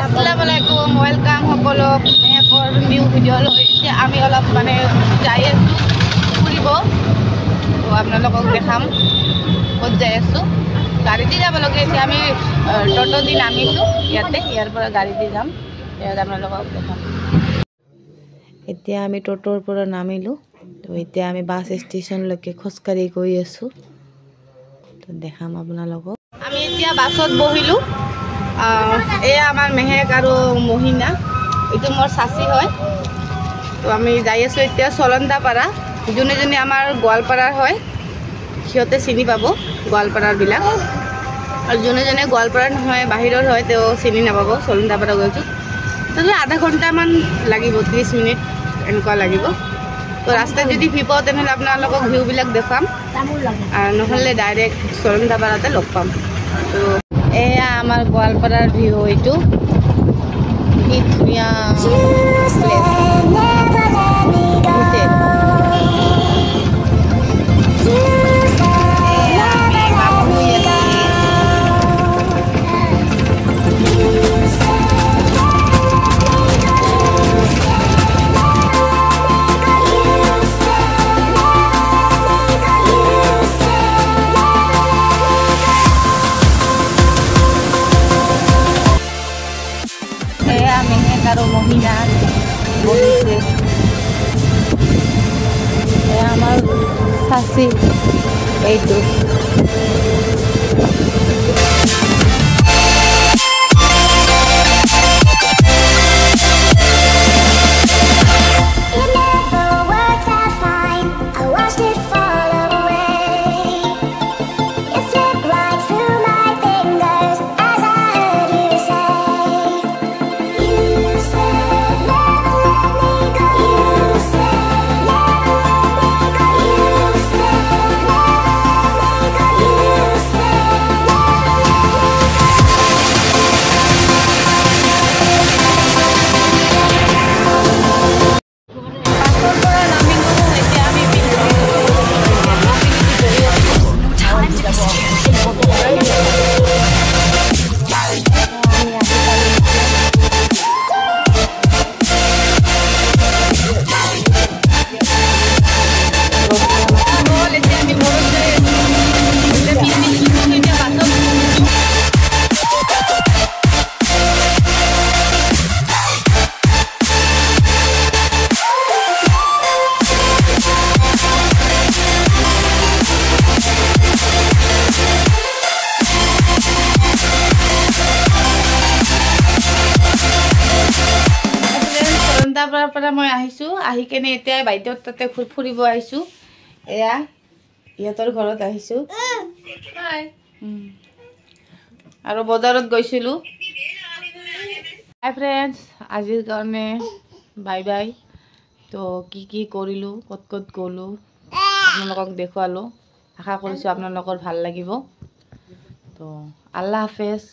Assalamualaikum, welcome সকলক মেকৰ new video' লৈ আমি অলপ মানে যাই আছো ফুৰিব তো আপোনালোকক দেখাম ক'ত যাই আছো গাড়ী দি যাব লাগে এতিয়া আমি টটো দি নামিছো ইয়াৰ পৰা গাড়ী দি যাম ইয়াত আপোনালোকক দেখাম এতিয়া আমি টটোৰ পৰা নামিলো তো এতিয়া আমি বাছ ষ্টেচনলৈকে খোজকাঢ়ি গৈ আছো তো দেখাম আপোনালোকক আমি এতিয়া বাছত বহিলো এয়া আমাৰ মেহেক আৰু মহিনা এইটো মোৰ চাচি হয় তো আমি যাই আছো এতিয়া চলন্দাপাৰা যোনে আমাৰ গোৱালপাৰাৰ হয় সিহঁতে চিনি পাব গোৱালপাৰাৰ বিলাক আৰু যোনে গোৱালপাৰাৰ নহয় বাহিৰৰ হয় তেওঁ চিনি নাপাব চলন্দাপাৰা গৈছো তো আধা ঘণ্টামান লাগিব 30 মিনিট এনেকুৱা লাগিব তো ৰাস্তাত যদি ভিপ তেনেহ'লে আপোনালোকক ভিউবিলাক দেখাম আৰু নহ'লে ডাইৰেক্ট চলন্দাপাৰাতে লগ পাম তো এয়া আমাৰ গোৱালপাৰাৰ ভিউ এইটো কি ধুনীয়া আৰু মহিনা বহিছে আমাৰ চাচি এইটো পৰা মই আহিছো আহি কেনে এতিয়া বাইদেউৰ তাতে ফুৰিব আহিছো এয়া ইহঁতৰ ঘৰত আহিছো আৰু বজাৰত গৈছিলো হাই ফ্ৰেণ্ডছ আজিৰ কাৰণে বাই বাই তো কি কৰিলো ক'ত গ'লো আপোনালোকক দেখুৱালো আশা কৰিছো আপোনালোকৰ ভাল লাগিব তো আল্লাহ হাফেজ।